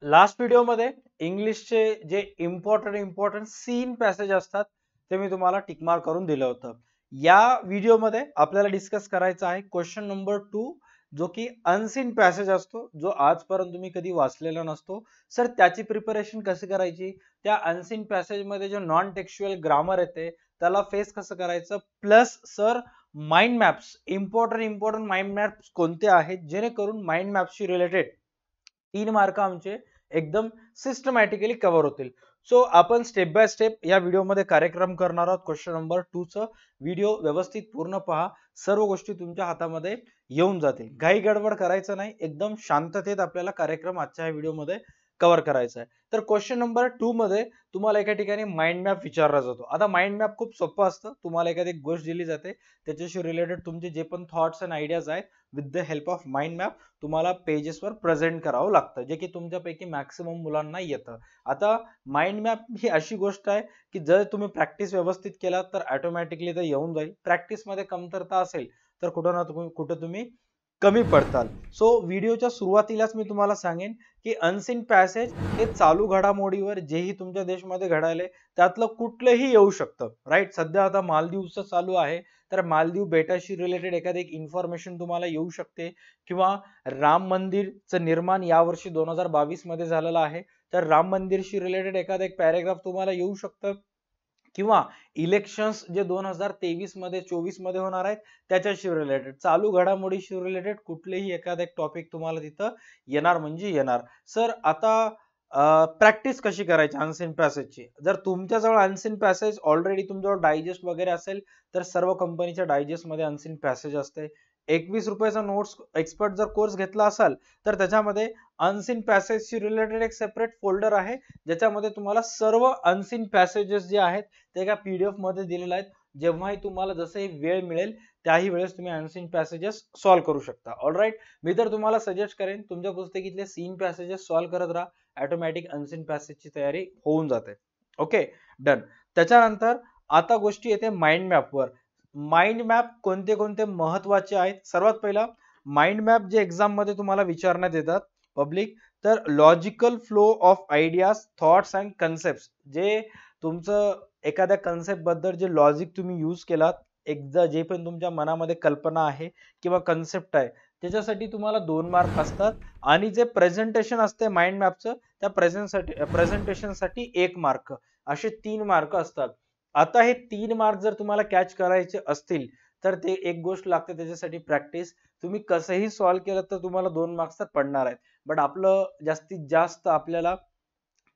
Last व्हिडिओमध्ये इंग्लिशचे जे इम्पॉर्टंट सीन पॅसेज असतात ते मी तुम्हाला टिकमार्क करून दिलं होतं. या व्हिडिओमध्ये आपल्याला डिस्कस करायचा आहे क्वेश्चन नंबर 2, जो की अनसीन पॅसेज असतो, जो आजपर्यंत तुम्ही कधी वाचलेला नसतो. सर त्याची प्रिपरेशन कशी करायची, त्या अनसीन पॅसेज मध्ये जो नॉन टेक्स्च्युअल ग्रामर येते त्याला फेस कसं करायचं, plus sir mind maps, important mind maps कोणते आहेत जेणेकरून माइंड मॅप्सशी रिलेटेड 3 मार्क आमचे एकदम सिस्टमॅटिकली कव्हर होतील. सो आपण स्टेप बाय स्टेप या व्हिडिओमध्ये कार्यक्रम करणार आहोत. क्वेश्चन नंबर 2 च व्हिडिओ व्यवस्थित पूर्ण पहा, सर्व गोष्टी तुमच्या हातामध्ये येऊन जातील. घाई गडबड करायचं नाही, एकदम शांततेत आपल्याला कार्यक्रम आजच्या व्हिडिओमध्ये कव्हर करायचा आहे. तर क्वेश्चन नंबर 2 मध्ये तुम्हाला एका ठिकाणी माइंड मॅप विचारला जातो. आता माइंड मॅप खूप सोपं असतं. तुम्हाला एखादी गोष्ट दिली जाते, त्याच्याशी रिलेटेड तुमचे जे पण थॉट्स अँड आयडियाज आहेत, with the help of mind map तुम्हाला पेजेसवर प्रेझेंट करावं लागतं, जे की तुमच्यापैकी मॅक्सिमम मुलांना येतं. आता माइंड मॅप ही अशी गोष्ट आहे की जर तुम्ही प्रॅक्टिस व्यवस्थित केला तर ऑटोमॅटिकली ते येऊन जाईल. प्रॅक्टिसमध्ये कमतरता असेल तर कुठं ना कुठं तुम्ही कमी पडताल. सो व्हिडिओच्या सुरुवातीलाच मी तुम्हाला सांगेन की अनसीन पॅसेज हे चालू घडामोडीवर जेही तुमच्या देशामध्ये घडायले त्यातलं कुठलंही येऊ शकतं. राईट, सध्या आता मालदीवचं चालू आहे, तर मालदीव बेटाशी रिलेटेड एखादी एक इन्फॉर्मेशन तुम्हाला येऊ शकते, किंवा राम मंदिरचं निर्माण यावर्षी 2022 मध्ये झालेलं आहे, तर राम मंदिरशी रिलेटेड एखादा एक पॅरेग्राफ तुम्हाला येऊ शकतं, किंवा इलेक्शन्स जे 2023 मध्ये 24 मध्ये होणार आहेत त्याच्याशी रिलेटेड, चालू घडामोडीशी रिलेटेड कुठलेही एखादा एक टॉपिक तुम्हाला तिथं येणार म्हणजे येणार. सर आता प्रॅक्टिस कशी करायची अनसीन पॅसेजची? जर तुमच्याजवळ अनसीन पॅसेज ऑलरेडी तुमच्याजवळ डायजेस्ट वगैरे असेल तर सर्व कंपनीच्या डायजेस्ट मध्ये अनसीन पॅसेज असते. 21 रुपयाचा नोट्स एक्सपर्ट जर कोर्स घेतला असाल तर त्याच्यामध्ये अनसीन पॅसेजशी रिलेटेड एक सेपरेट फोल्डर आहे, ज्याच्यामध्ये तुम्हाला सर्व अनसीन पॅसेजेस जे आहेत ते एका पीडीएफ मध्ये दिलेले आहेत. जेव्हाही तुम्हाला जसंही वेळ मिळेल त्याही वेळेस तुम्ही अनसीन पॅसेजेस सॉल्व्ह करू शकता. ऑलराईट, मी तर तुम्हाला सजेस्ट करेन तुमच्या पुस्तकीतले सीन पॅसेजेस सॉल्व्ह करत राहा, ऑटोमॅटिक अनसीन पॅसेजची तयारी होऊन जाते. Okay, done. त्याच्यानंतर आता गोष्टी येते माइंड मॅपवर. माइंड मॅप कोणते कोणते महत्वाचे आहेत? सर्वात पहिला माइंड मॅप जे एक्झाम मध्ये तुम्हाला विचारण्यात येतात पब्लिक, तर logical flow of ideas, thoughts and concept, जे तुमचं एखाद्या कन्सेप्ट बद्दल जे लॉजिक तुम्ही यूज केलात, एकदा जे पण तुमच्या मनामध्ये कल्पना आहे किंवा कन्सेप्ट आहे त्याच्यासाठी तुम्हाला 2 मार्क असतात. आणि जे प्रेझेंटेशन असते माइंड मॅपचं त्या प्रेझेंटेशनसाठी 1 मार्क, असे 3 मार्क असतात. आता हे 3 मार्क जर तुम्हाला कॅच करायचे असतील तर ते एक गोष्ट लागते, त्याच्यासाठी प्रॅक्टिस. तुम्ही कसंही सॉल्व्ह केलं तर तुम्हाला 2 मार्क्स तर पडणार आहेत, बट आपलं जास्तीत जास्त आपल्याला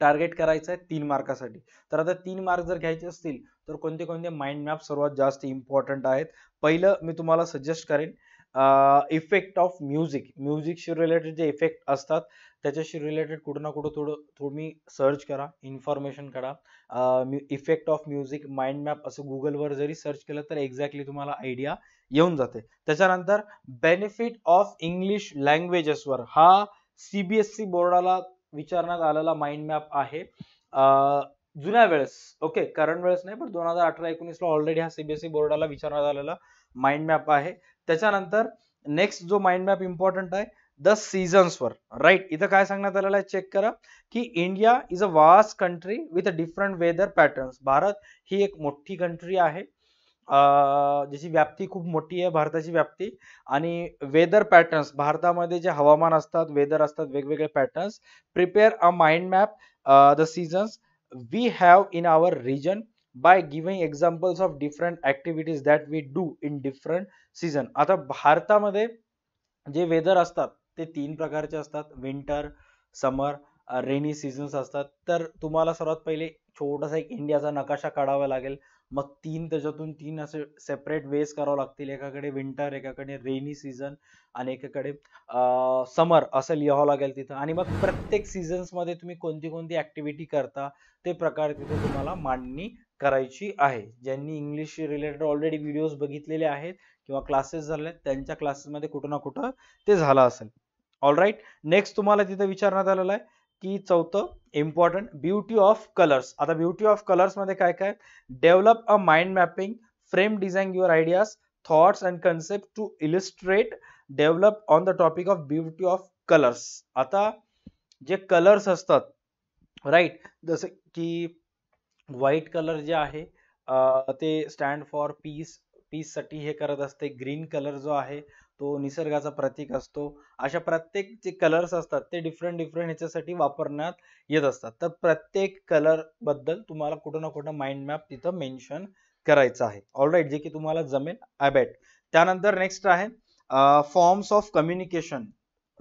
टार्गेट करायचं आहे 3 मार्कासाठी. तर आता 3 मार्क जर घ्यायचे असतील तर कोणते कोणते माइंड मॅप सर्वात जास्त इम्पॉर्टंट आहेत? पहिलं मी तुम्हाला सजेस्ट करेन इफेक्ट ऑफ म्युझिक. म्युझिकशी रिलेटेड जे इफेक्ट असतात त्याच्याशी रिलेटेड कुठं ना कुठं तुम्ही सर्च करा, इन्फॉर्मेशन करा. Effect of music mind map असं गुगलवर जरी सर्च केलं तर एक्झॅक्टली तुम्हाला आयडिया येऊन जाते. त्याच्यानंतर बेनिफिट ऑफ इंग्लिश लँग्वेजेसवर, हा सीबीएसई बोर्डाला विचारण्यात आलेला माइंड मॅप आहे. जुन्या वेळेस, ओके, करंट वेळेस नाही, पण 2018-19 ला ऑलरेडी हा सीबीएसई बोर्डाला विचारण्यात आलेला माइंड मॅप आहे. त्याच्यानंतर नेक्स्ट जो माइंड मॅप इम्पॉर्टंट आहे द सीझन्सवर. राईट, इथं काय सांगण्यात आलेलं आहे चेक करा की India is a vast country with a different weather patterns. भारत ही एक मोठी कंट्री आहे, ज्याची व्याप्ती खूप मोठी आहे भारताची व्याप्ती, आणि वेदर पॅटर्न्स, भारतामध्ये जे हवामान असतात, वेदर असतात, वेगवेगळे patterns. Prepare a mind map the seasons we have in our region by giving examples of different activities that we do in different season. आता भारतामध्ये जे वेदर असतात ते 3 प्रकारचे असतात: विंटर, समर, रेनी सीझन्स असतात. तर तुम्हाला सर्वात पहिले छोटासा एक इंडियाचा नकाशा काढावा लागेल, मग त्याच्यातून 3 असे सेपरेट वेज करावं लागतील. एकाकडे विंटर, एकाकडे रेनी सीझन आणि एकाकडे समर असं लिहावं लागेल तिथं. आणि मग प्रत्येक सीझन्स मध्ये तुम्ही कोणती कोणती ऍक्टिव्हिटी करता ते प्रकार तिथे तुम्हाला मांडणी करायची आहे. ज्यांनी इंग्लिश रिलेटेड ऑलरेडी व्हिडिओज बघितलेले आहेत किंवा क्लासेस झाले त्यांच्या क्लासेसमध्ये कुठं ना कुठं ते झालं असेल. ऑलराईट, नेक्स्ट तुम्हाला तिथे विचारण्यात आलेलं आहे की चौथं इम्पॉर्टंट ब्युटी ऑफ कलर्स. आता ब्युटी ऑफ कलर्स मध्ये काय काय? Develop a mind mapping, frame design your ideas, thoughts and concept to illustrate, develop on the topic of beauty of colours. आता जे कलर्स असतात, राईट, जसं की व्हाईट कलर जे आहे ते स्टँड फॉर पीस, पीस साठी हे करत असते. ग्रीन कलर जो आहे तो निसर्गाचा प्रतीक असतो. अशा प्रत्येक जे कलर्स असतात ते डिफरंट डिफरंट ह्याच्यासाठी वापरण्यात येत असतात. तर प्रत्येक कलर बद्दल तुम्हाला कुठं ना कुठं माइंड मॅप तिथं मेन्शन करायचं आहे. ऑलराईट, जे की तुम्हाला जमेल आय बेट. त्यानंतर नेक्स्ट आहे फॉर्म्स ऑफ कम्युनिकेशन,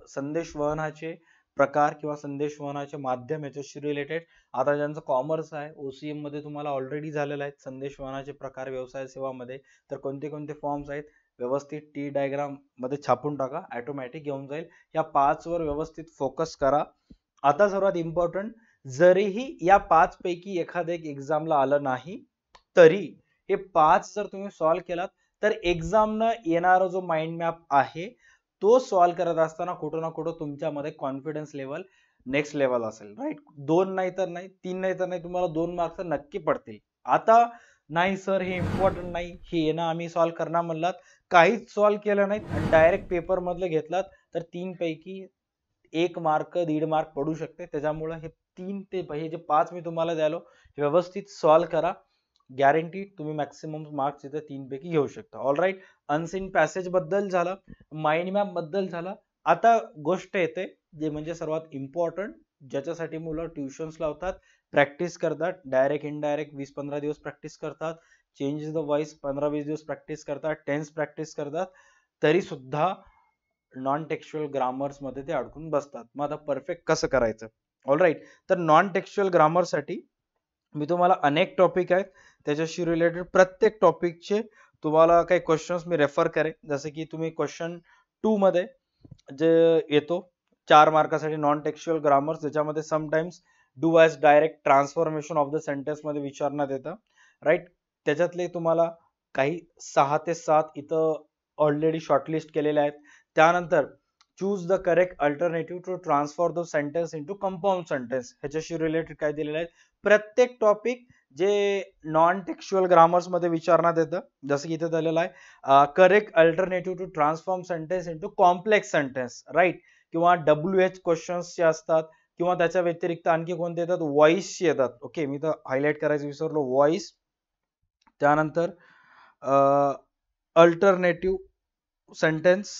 संदेशवहनाचे प्रकार किंवा संदेशवहनाचे माध्यम याच्याशी रिलेटेड. आता ज्यांचं कॉमर्स आहे OCM मध्ये तुम्हाला ऑलरेडी झालेलं आहे संदेशवहनाचे प्रकार व्यवसाय सेवामध्ये. तर कोणते कोणते फॉर्म्स आहेत व्यवस्थित टी डायग्राम मध्ये छापून टाका, ऑटोमॅटिक घेऊन जाईल. या 5 वर व्यवस्थित फोकस करा. आता सर्वात इम्पॉर्टंट, जरीही या 5 पैकी एखादं एक एक्झामला आलं नाही तरी हे 5 जर तुम्ही सॉल्व्ह केलात तर एक्झामनं येणारा जो माइंड मॅप आहे तो सॉल्व्ह करत असताना कुठं ना कुठं तुमच्यामध्ये कॉन्फिडन्स लेवल नेक्स्ट लेवल असेल. राईट, 2 नाही तर नाही, 3 नाही तर नाही, तुम्हाला 2 मार्क्स नक्की पडतील. आता नाही सर हे इम्पॉर्टंट नाही, हे येणं आम्ही सॉल्व्ह करणार म्हणलात, काहीच सॉल्व्ह केलं नाही डायरेक्ट पेपर मधलं घेतलात तर 3 पैकी 1 मार्क 1.5 मार्क पडू शकते. त्याच्यामुळे हे 3 ते हे जे 5 मी तुम्हाला द्यालो व्यवस्थित सॉल्व्ह करा, गॅरंटी तुम्ही मॅक्सिमम मार्क्स इथे 3 पैकी घेऊ शकता. ऑलराईट, अनसीन पॅसेज बद्दल झालं, माइंड मॅप बद्दल झालं. आता गोष्ट येते जे म्हणजे सर्वात इम्पॉर्टंट, ज्याच्यासाठी मुलं ट्युशन्स लावतात, प्रॅक्टिस करतात, डायरेक्ट इनडायरेक्ट 20-15 दिवस प्रॅक्टिस करतात, चेंज द वॉइस 15-20 दिवस प्रॅक्टिस करतात, टेन्स प्रॅक्टिस करतात, तरी सुद्धा नॉन टेक्स्च्युअल ग्रामर्स मध्ये ते अडकून बसतात. मग आता परफेक्ट कसं करायचं? ऑलराईट, तर नॉन टेक्स्च्युअल ग्रामर साठी मी तुम्हाला अनेक टॉपिक आहेत त्याच्याशी रिलेटेड, प्रत्येक टॉपिकचे तुम्हाला काही क्वेश्चन्स मी रेफर करेन. जसे की तुम्ही क्वेश्चन 2 मध्ये जे येतो 4 मार्कासाठी नॉन टेक्स्च्युअल ग्रामर, ज्याच्यामध्ये sometimes do as direct transformation of the sentence मध्ये विचारण्यात येतं. राईट, त्याच्यातले तुम्हाला काही 6 ते 7 इथं ऑलरेडी शॉर्टलिस्ट केलेले आहेत. त्यानंतर choose the correct alternative to transform the sentence into compound sentence, ह्याच्याशी रिलेटेड काय दिलेलं आहे. प्रत्येक टॉपिक जे नॉन टेक्स्च्युअल ग्रामर्स मध्ये विचारण्यात येतं, जसं की इथे दिलेलं आहे correct alternative to transform sentence into complex sentence, right, किंवा WH क्वेश्चन्स जे असतात, किंवा त्याच्या व्यतिरिक्त आणखी कोणते येतात, व्हॉइस येतात. ओके, मी तर हायलाइट करायचं विसरलो, व्हॉइस. त्यानंतर alternative sentence,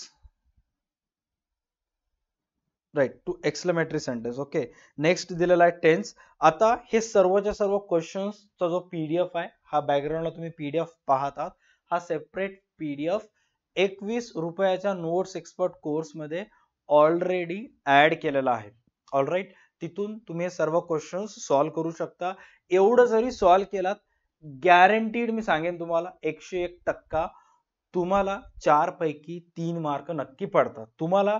right, to exclamatory sentence. Okay, next दिलेला आहे टेन्स. आता हे सर्वच्या सर्व क्वेश्चन्सचा जो PDF आहे, हा बॅकग्राऊंडला तुम्ही PDF पाहत आहात, हा सेपरेट PDF 21 रुपयाच्या नोट्स एक्सपर्ट कोर्स मध्ये ऑलरेडी ऍड केलेला आहे. ऑलराईट, तिथून तुम्ही हे सर्व क्वेश्चन्स सॉल्व्ह करू शकता. एवढं जरी सॉल्व्ह केलात, गॅरंटीड मी सांगेन तुम्हाला 101% तुम्हाला 4 पैकी 3 मार्क नक्की पडतात. तुम्हाला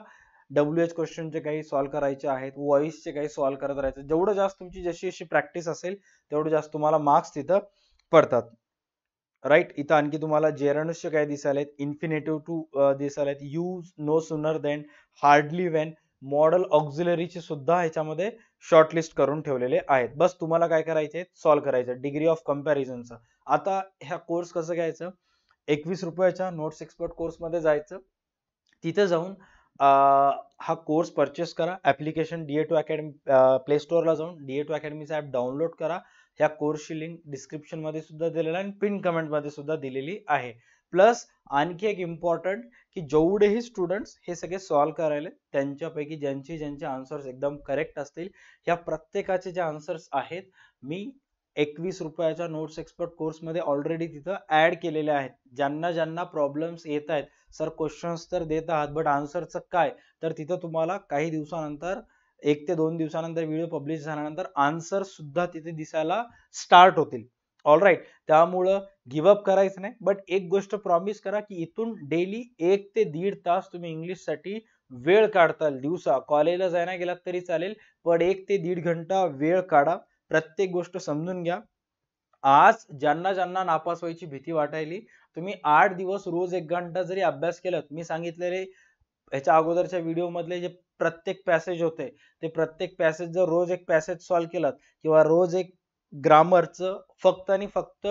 WH क्वेश्चनचे काही सॉल्व्ह करायचे आहेत, व्हॉइसचे काही सॉल्व्ह करत राहायचं, जेवढं जास्त तुमची जशी जशी प्रॅक्टिस असेल तेवढं जास्त तुम्हाला मार्क्स तिथं पडतात. राईट, इथं आणखी तुम्हाला जेरंड्सचे काय दिसायलेत, इन्फिनेटिव्ह टू दिसायलेत, use, no sooner than, hardly when, modal ऑक्झिलरीचे सुद्धा ह्याच्यामध्ये शॉर्टलिस्ट करून ठेवलेले आहेत. बस तुम्हाला काय करायचे, सॉल्व्ह करायचं, डिग्री ऑफ कम्पॅरिझनचं. आता ह्या कोर्स कसं घ्यायचं, 21 रुपयाच्या नोट्स एक्सपर्ट कोर्स मध्ये जायचं, तिथे जाऊन हा कोर्स परचेस करा, ऍप्लिकेशन DA2 अकॅडमी प्ले स्टोअरला जाऊन DA2 अकॅडमीचा ऍप डाउनलोड करा. ह्या कोर्सची लिंक डिस्क्रिप्शन मध्ये सुद्धा दिलेला आहे आणि पिन कमेंट मध्ये सुद्धा दिलेली आहे. प्लस आणखी एक इम्पॉर्टंट, की जेवढेही स्टुडंट्स हे सगळे सॉल्व्ह करायले त्यांच्यापैकी ज्यांचे आन्सर्स एकदम करेक्ट असतील, ह्या प्रत्येकाचे जे आन्सर्स आहेत मी 21 रुपयाच्या नोट्स एक्सपर्ट कोर्स मध्ये ऑलरेडी तिथं ऍड केलेले आहेत. ज्यांना ज्यांना प्रॉब्लेम्स येत आहेत, सर क्वेश्चन्स तर देत आहात बट आन्सरचं काय, तर तिथं तुम्हाला काही दिवसानंतर 1 ते 2 दिवसानंतर व्हिडिओ पब्लिश झाल्यानंतर आन्सर सुद्धा तिथे दिसायला स्टार्ट होतील. ऑलराईट, त्यामुळं गिव्हअप करायचं नाही, बट एक गोष्ट प्रॉमिस करा की इथून डेली 1 ते 1.5 तास तुम्ही इंग्लिश साठी वेळ काढताल. दिवसा कॉलेजला जायला गेलात तरी चालेल, पण 1 ते 1.5 घंटा वेळ काढा. प्रत्येक गोष्ट समजून घ्या. आज ज्यांना ज्यांना नापास व्हायची भीती वाटायली, तुम्ही 8 दिवस रोज 1 घंटा जरी अभ्यास केलात, मी सांगितलेले ह्याच्या अगोदरच्या व्हिडिओ मधले जे प्रत्येक पॅसेज होते, ते प्रत्येक पॅसेज जर रोज एक पॅसेज सॉल्व्ह केलात, किंवा रोज एक ग्रामरचं फक्त आणि फक्त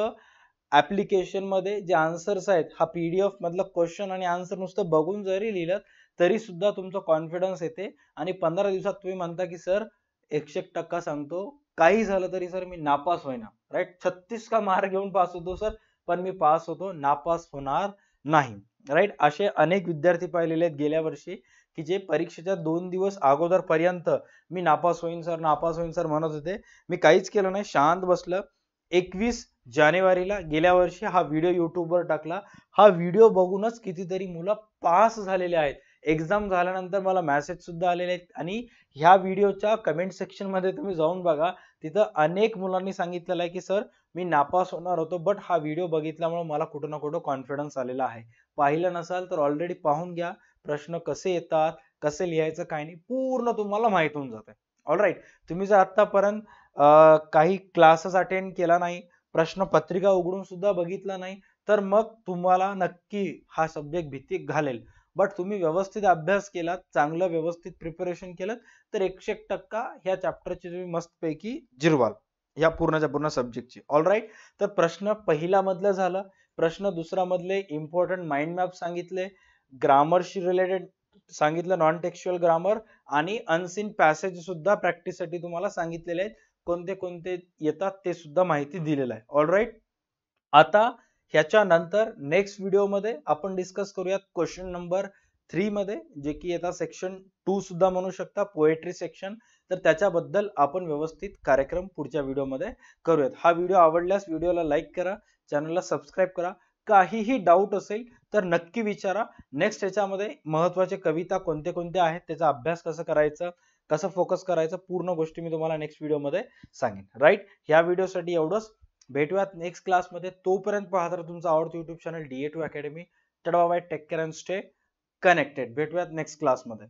ऍप्लिकेशन मध्ये जे आन्सर्स आहेत, हा PDF मधला क्वेश्चन आणि आन्सर नुसतं बघून जरी लिहिलं तरी सुद्धा तुमचा कॉन्फिडन्स येते आणि 15 दिवसात तुम्ही म्हणता की सर 101% सांगतो, काही झालं तरी सर मी नापास होईना, राईट. 36 का मार्क घेऊन पास होतो सर, पण मी पास होतो, नापास होणार नाही, राईट. असे अनेक विद्यार्थी पाहिलेले आहेत गेल्या वर्षी की जे परीक्षेच्या 2 दिवस अगोदर पर्यंत मी नापास होईन सर, नापास होईन सर म्हणत होते. मी काहीच केलं नाही, शांत बसलं. 21 जानेवारीला गेल्या वर्षी हा व्हिडिओ युट्यूबवर टाकला. हा व्हिडिओ बघूनच कितीतरी मुलं पास झालेले आहेत. एक्झाम झाल्यानंतर मला मेसेज सुद्धा आलेले आहेत आणि ह्या व्हिडिओच्या कमेंट सेक्शन मध्ये तुम्ही जाऊन बघा, तिथं अनेक मुलांनी सांगितलेलं आहे की सर मी नापास होणार होतो, बट हा व्हिडिओ बघितल्यामुळे मला कुठं ना कुठं कॉन्फिडन्स आलेला आहे. पाहिलं नसाल तर ऑलरेडी पाहून घ्या. प्रश्न कसे येतात, कसे लिहायचं, काय नाही, पूर्ण तुम्हाला माहित होऊन जाते. ऑलराईट. तुम्ही जर आतापर्यंत काही क्लासेस अटेंड केला नाही, प्रश्न पत्रिका उघडून सुद्धा बघितला नाही, तर मग तुम्हाला नक्की हा सब्जेक्ट भीती घालेल. बट तुम्ही व्यवस्थित अभ्यास केलात, चांगलं व्यवस्थित प्रिपरेशन केलं, तर 101% ह्या चॅप्टरची तुम्ही मस्तपैकी जिरवाल या पूर्णच्या पूर्ण सब्जेक्टची. ऑलराईट. तर प्रश्न पहिला मधलं झालं. प्रश्न दुसरा मधले इम्पॉर्टंट माइंड मॅप सांगितले, ग्रामरशी रिलेटेड सांगितलं, नॉन टेक्स्च्युअल ग्रामर आणि अनसीन पॅसेज सुद्धा प्रॅक्टिससाठी तुम्हाला सांगितलेले आहेत. कोणते कोणते येतात ते सुद्धा माहिती दिलेलं आहे. ऑलराईट. आता ह्याच्या नंतर नेक्स्ट व्हिडिओ मध्ये आपण डिस्कस करूयात क्वेश्चन नंबर 3 मध्ये, जे की येतात सेक्शन 2 सुद्धा म्हणू शकता, पोएट्री सेक्शन. तर त्याच्याबद्दल आपण व्यवस्थित कार्यक्रम पुढच्या व्हिडिओ मध्ये करूयात. हा व्हिडिओ आवडल्यास व्हिडिओला लाईक करा, चॅनलला सबस्क्राईब करा. काहीही डाऊट असेल तर नक्की विचारा. नेक्स्ट ह्याच्यामध्ये महत्वाचे कविता कोणते कोणते आहेत, त्याचा अभ्यास कसं करायचं, कसं फोकस करायचं, पूर्ण गोष्टी मी तुम्हाला नेक्स्ट व्हिडिओ मध्ये सांगेन. राईट. ह्या व्हिडिओसाठी एवढंच. भेटूयात नेक्स्ट क्लासमध्ये. तोपर्यंत पाहत राहा तुमचं आवडतं YouTube channel DA2 academy. Take care and stay connected. भेटूयात नेक्स्ट क्लासमध्ये.